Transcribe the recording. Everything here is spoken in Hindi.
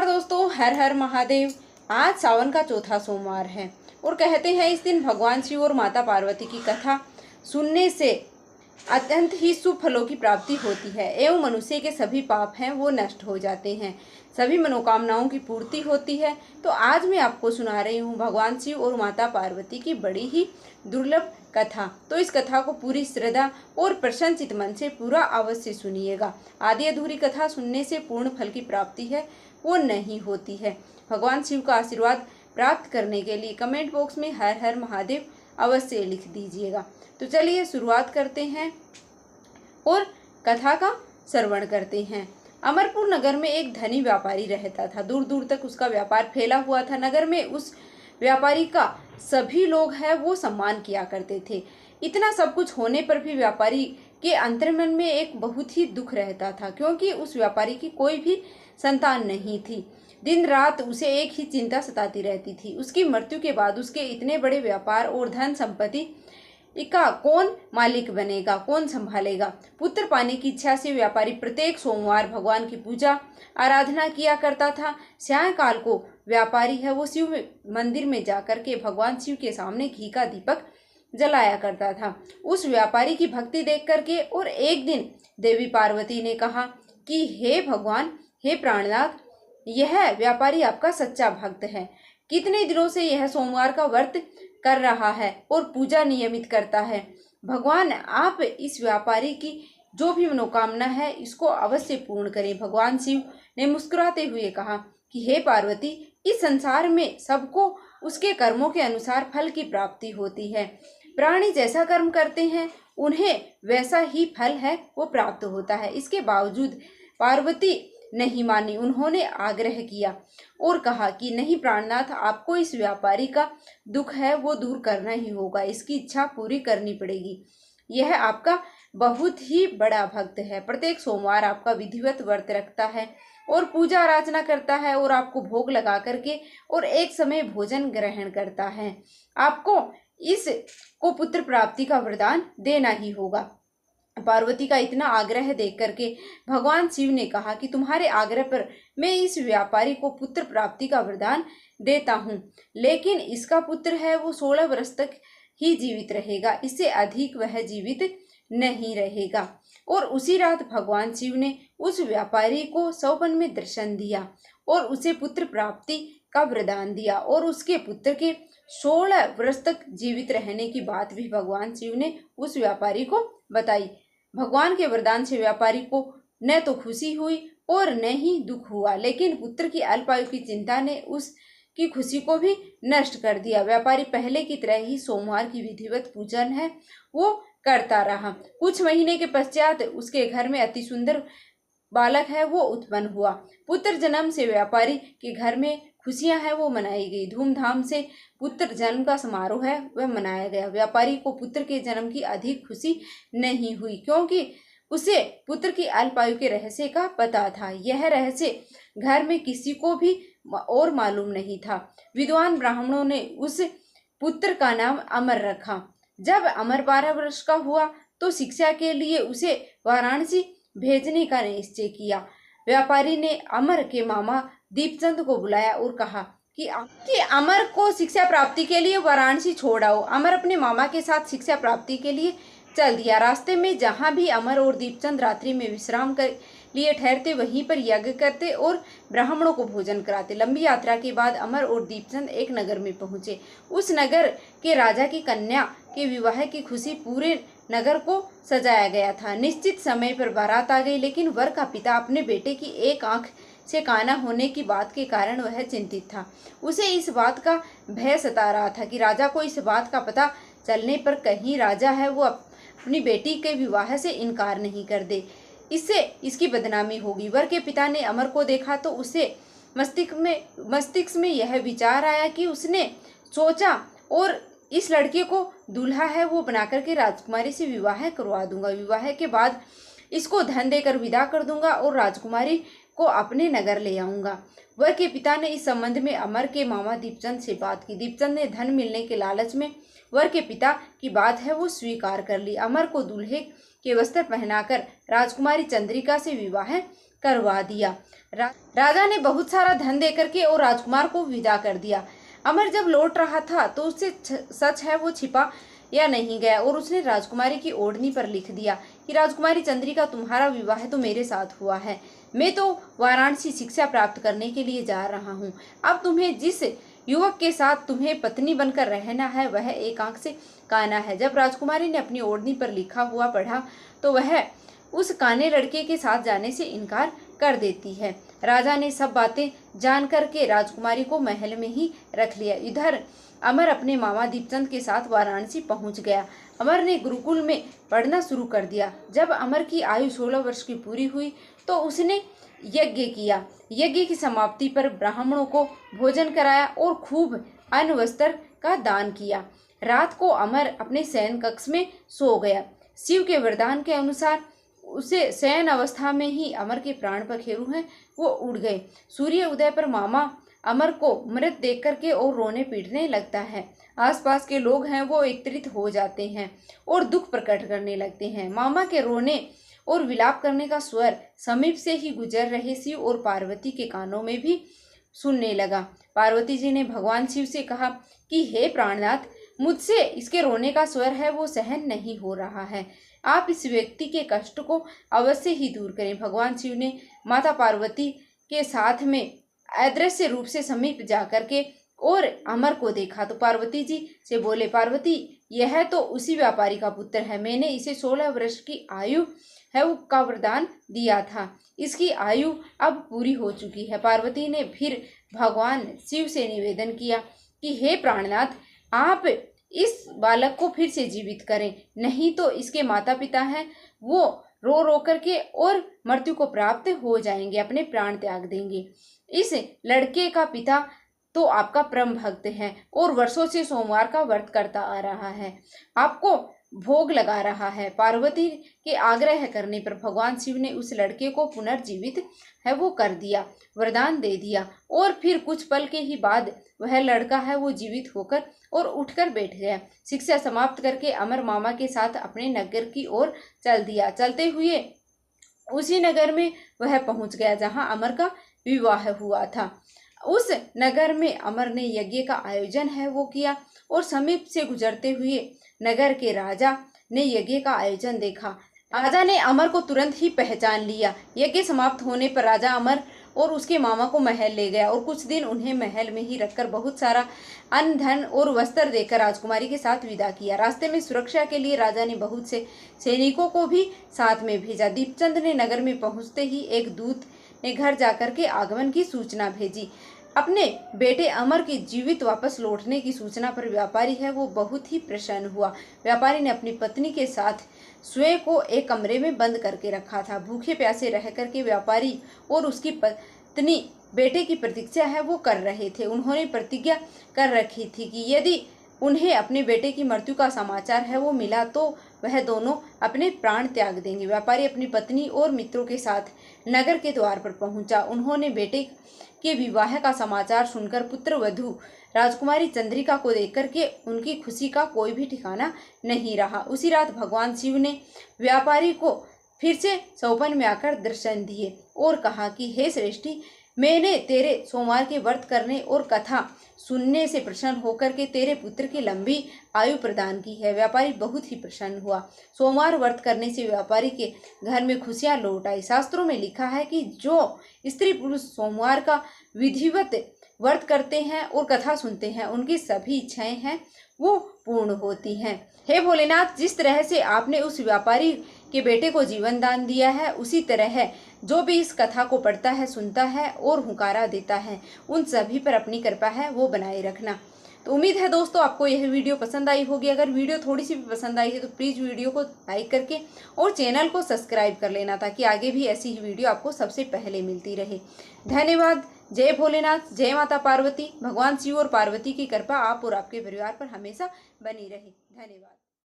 नमस्कार दोस्तों, हर हर महादेव। आज सावन का चौथा सोमवार है और कहते हैं इस दिन भगवान शिव और माता पार्वती की कथा सुनने से अत्यंत ही शुभ फलों की प्राप्ति होती है एवं मनुष्य के सभी पाप हैं वो नष्ट हो जाते हैं, सभी मनोकामनाओं की पूर्ति होती है। तो आज मैं आपको सुना रही हूँ भगवान शिव और माता पार्वती की बड़ी ही दुर्लभ कथा। तो इस कथा को पूरी श्रद्धा और प्रसन्नचित मन से पूरा अवश्य सुनिएगा। आधी अधूरी कथा सुनने से पूर्ण फल की प्राप्ति है वो नहीं होती है। भगवान शिव का आशीर्वाद प्राप्त करने के लिए कमेंट बॉक्स में हर हर महादेव अवश्य लिख दीजिएगा। तो चलिए शुरुआत करते हैं और कथा का श्रवण करते हैं। अमरपुर नगर में एक धनी व्यापारी रहता था। दूर दूर तक उसका व्यापार फैला हुआ था। नगर में उस व्यापारी का सभी लोग हैं वो सम्मान किया करते थे। इतना सब कुछ होने पर भी व्यापारी के अंतर्मन में एक बहुत ही दुख रहता था, क्योंकि उस व्यापारी की कोई भी संतान नहीं थी। दिन रात उसे एक ही चिंता सताती रहती थी, उसकी मृत्यु के बाद उसके इतने बड़े व्यापार और धन संपत्ति का कौन मालिक बनेगा, कौन संभालेगा। पुत्र पाने की इच्छा से व्यापारी प्रत्येक सोमवार भगवान की पूजा आराधना किया करता था। सायंकाल को व्यापारी है वो शिव मंदिर में जाकर के भगवान शिव के सामने घी का दीपक जलाया करता था। उस व्यापारी की भक्ति देख करके और एक दिन देवी पार्वती ने कहा कि हे भगवान, हे प्राणनाथ, यह व्यापारी आपका सच्चा भक्त है। कितने दिनों से यह सोमवार का व्रत कर रहा है और पूजा नियमित करता है। भगवान आप इस व्यापारी की जो भी मनोकामना है इसको अवश्य पूर्ण करें। भगवान शिव ने मुस्कुराते हुए कहा कि हे पार्वती, इस संसार में सबको उसके कर्मों के अनुसार फल की प्राप्ति होती है। प्राणी जैसा कर्म करते हैं उन्हें वैसा ही फल है वो प्राप्त होता है। इसके बावजूद पार्वती नहीं मानी। उन्होंने आग्रह किया और कहा कि नहीं प्राणनाथ, आपको इस व्यापारी का दुख है वो दूर करना ही होगा, इसकी इच्छा पूरी करनी पड़ेगी। यह आपका बहुत ही बड़ा भक्त है, प्रत्येक सोमवार आपका विधिवत व्रत रखता है और पूजा आराधना करता है और आपको भोग लगा करके और एक समय भोजन ग्रहण करता है। आपको इसको पुत्र प्राप्ति का वरदान देना ही होगा। पार्वती का इतना आग्रह देख करके भगवान शिव ने कहा कि तुम्हारे आग्रह पर मैं इस व्यापारी को पुत्र प्राप्ति का वरदान देता हूँ, लेकिन इसका पुत्र है वो 16 वर्ष तक ही जीवित रहेगा, इससे अधिक वह जीवित नहीं रहेगा। और उसी रात भगवान शिव ने उस व्यापारी को सौपन में दर्शन दिया और उसे पुत्र प्राप्ति का वरदान दिया और उसके पुत्र के 16 वर्ष तक जीवित रहने की बात भी भगवान शिव ने उस व्यापारी को बताई। भगवान के वरदान से व्यापारी को न तो खुशी हुई और न ही दुख हुआ, लेकिन पुत्र की अल्पायु की चिंता ने उसकी खुशी को भी नष्ट कर दिया। व्यापारी पहले की तरह ही सोमवार की विधिवत पूजन है वो करता रहा। कुछ महीने के पश्चात उसके घर में अति सुंदर बालक है वो उत्पन्न हुआ। पुत्र जन्म से व्यापारी के घर में खुशियां हैं वो मनाई गई। धूमधाम से पुत्र जन्म का समारोह है वह मनाया गया। व्यापारी को पुत्र के जन्म की अधिक खुशी नहीं हुई, क्योंकि उसे पुत्र की अल्पायु के रहस्य का पता था। यह रहस्य घर में किसी को भी और मालूम नहीं था। विद्वान ब्राह्मणों ने उस पुत्र का नाम अमर रखा। जब अमर 12 वर्ष का हुआ तो शिक्षा के लिए उसे वाराणसी भेजने का निश्चय किया। व्यापारी ने अमर के मामा दीपचंद को बुलाया और कहा कि अमर को शिक्षा प्राप्ति के लिए वाराणसी छोड़ आओ। अमर अपने मामा के साथ शिक्षा प्राप्ति के लिए चल दिया। रास्ते में जहाँ भी अमर और दीपचंद रात्रि में विश्राम कर लिए ठहरते वहीं पर यज्ञ करते और ब्राह्मणों को भोजन कराते। लंबी यात्रा के बाद अमर और दीपचंद एक नगर में पहुंचे। उस नगर के राजा की कन्या के विवाह की खुशी पूरे नगर को सजाया गया था। निश्चित समय पर बारात आ गई, लेकिन वर का पिता अपने बेटे की एक आंख से काना होने की बात के कारण वह चिंतित था। उसे इस बात का भय सता रहा था कि राजा को इस बात का पता चलने पर कहीं राजा है वो अपनी बेटी के विवाह से इनकार नहीं कर दे, इससे इसकी बदनामी होगी। वर के पिता ने अमर को देखा तो उसे मस्तिष्क में यह विचार आया कि उसने सोचा और इस लड़के को दूल्हा है वो बना करके राजकुमारी से विवाह करवा दूंगा। विवाह के बाद इसको धन देकर विदा कर दूंगा और राजकुमारी को अपने नगर ले आऊंगा। वर के पिता ने इस संबंध में अमर के मामा दीपचंद से बात की। दीपचंद ने धन मिलने के लालच में वर के पिता की बात है वो स्वीकार कर ली। अमर को दूल्हे के वस्त्र पहनाकर राजकुमारी चंद्रिका से विवाह करवा दिया। राजा ने बहुत सारा धन देकर के और राजकुमार को विदा कर दिया। अमर जब लौट रहा था तो उससे सच है वो छिपा या नहीं गया और उसने राजकुमारी की ओढ़नी पर लिख दिया कि राजकुमारी चंद्रिका, तुम्हारा विवाह तो मेरे साथ हुआ है। मैं तो वाराणसी शिक्षा प्राप्त करने के लिए जा रहा हूँ। अब तुम्हें जिस युवक के साथ तुम्हें पत्नी बनकर रहना है वह एक आंख से काना है। जब राजकुमारी ने अपनी ओढ़नी पर लिखा हुआ पढ़ा तो वह उस काने लड़के के साथ जाने से इनकार कर देती है। राजा ने सब बातें जान करके राजकुमारी को महल में ही रख लिया। इधर अमर अपने मामा दीपचंद के साथ वाराणसी पहुंच गया। अमर ने गुरुकुल में पढ़ना शुरू कर दिया। जब अमर की आयु 16 वर्ष की पूरी हुई तो उसने यज्ञ किया। यज्ञ की समाप्ति पर ब्राह्मणों को भोजन कराया और खूब अन्न वस्त्र का दान किया। रात को अमर अपने शयन कक्ष में सो गया। शिव के वरदान के अनुसार उसे शयन अवस्था में ही अमर के प्राण पखेरु हैं वो उड़ गए। सूर्य उदय पर मामा अमर को मृत देख करके और रोने पीटने लगता है। आसपास के लोग हैं वो एकत्रित हो जाते हैं और दुख प्रकट करने लगते हैं। मामा के रोने और विलाप करने का स्वर समीप से ही गुजर रहे शिव और पार्वती के कानों में भी सुनने लगा। पार्वती जी ने भगवान शिव से कहा कि हे प्राणनाथ, मुझसे इसके रोने का स्वर है वो सहन नहीं हो रहा है। आप इस व्यक्ति के कष्ट को अवश्य ही दूर करें। भगवान शिव ने माता पार्वती के साथ में अदृश्य रूप से समीप जाकर के और अमर को देखा तो पार्वती जी से बोले, पार्वती, यह तो उसी व्यापारी का पुत्र है। मैंने इसे 16 वर्ष की आयु है वो का वरदान दिया था। इसकी आयु अब पूरी हो चुकी है। पार्वती ने फिर भगवान शिव से निवेदन किया कि हे प्राणनाथ, आप इस बालक को फिर से जीवित करें, नहीं तो इसके माता पिता हैं वो रो रो करके और मृत्यु को प्राप्त हो जाएंगे, अपने प्राण त्याग देंगे। इस लड़के का पिता तो आपका परम भक्त है और वर्षों से सोमवार का व्रत करता आ रहा है, आपको भोग लगा रहा है। पार्वती के आग्रह करने पर भगवान शिव ने उस लड़के को पुनर्जीवित है वो कर दिया, वरदान दे दिया और फिर कुछ पल के ही बाद वह लड़का है वो जीवित होकर और उठकर बैठ गया। शिक्षा समाप्त करके अमर मामा के साथ अपने नगर की ओर चल दिया। चलते हुए उसी नगर में वह पहुंच गया जहां अमर का विवाह हुआ था। उस नगर में अमर ने यज्ञ का आयोजन है वो किया और समीप से गुजरते हुए नगर के राजा ने यज्ञ का आयोजन देखा। राजा ने अमर को तुरंत ही पहचान लिया। यज्ञ समाप्त होने पर राजा अमर और उसके मामा को महल ले गया और कुछ दिन उन्हें महल में ही रखकर बहुत सारा अन्न धन और वस्त्र देकर राजकुमारी के साथ विदा किया। रास्ते में सुरक्षा के लिए राजा ने बहुत से सैनिकों को भी साथ में भेजा। दीपचंद ने नगर में पहुंचते ही एक दूत ने घर जाकर के आगमन की सूचना भेजी। अपने बेटे अमर के जीवित वापस लौटने की सूचना पर व्यापारी है वो बहुत ही प्रसन्न हुआ। व्यापारी ने अपनी पत्नी के साथ स्वयं को एक कमरे में बंद करके रखा था। भूखे प्यासे रह करके व्यापारी और उसकी पत्नी बेटे की प्रतीक्षा है वो कर रहे थे। उन्होंने प्रतिज्ञा कर रखी थी कि यदि उन्हें अपने बेटे की मृत्यु का समाचार है वो मिला तो वह दोनों अपने प्राण त्याग देंगे। व्यापारी अपनी पत्नी और मित्रों के साथ नगर के द्वार पर पहुंचा। उन्होंने बेटे के विवाह का समाचार सुनकर पुत्र वधू राजकुमारी चंद्रिका को देख करके उनकी खुशी का कोई भी ठिकाना नहीं रहा। उसी रात भगवान शिव ने व्यापारी को फिर से सौपन में आकर दर्शन दिए और कहा कि हे श्रेष्ठी, मैंने तेरे सोमवार के व्रत करने और कथा सुनने से प्रसन्न होकर के तेरे पुत्र की लंबी आयु प्रदान की है। व्यापारी बहुत ही प्रसन्न हुआ। सोमवार व्रत करने से व्यापारी के घर में खुशियां लौट आई। शास्त्रों में लिखा है कि जो स्त्री पुरुष सोमवार का विधिवत व्रत करते हैं और कथा सुनते हैं उनकी सभी इच्छाएं हैं वो पूर्ण होती हैं। हे भोलेनाथ, जिस तरह से आपने उस व्यापारी के बेटे को जीवन दान दिया है उसी तरह जो भी इस कथा को पढ़ता है, सुनता है और हुंकारा देता है उन सभी पर अपनी कृपा है वो बनाए रखना। तो उम्मीद है दोस्तों आपको यह वीडियो पसंद आई होगी। अगर वीडियो थोड़ी सी भी पसंद आई है तो प्लीज़ वीडियो को लाइक करके और चैनल को सब्सक्राइब कर लेना ताकि आगे भी ऐसी ही वीडियो आपको सबसे पहले मिलती रहे। धन्यवाद। जय भोलेनाथ, जय माता पार्वती। भगवान शिव और पार्वती की कृपा आप और आपके परिवार पर हमेशा बनी रहे। धन्यवाद।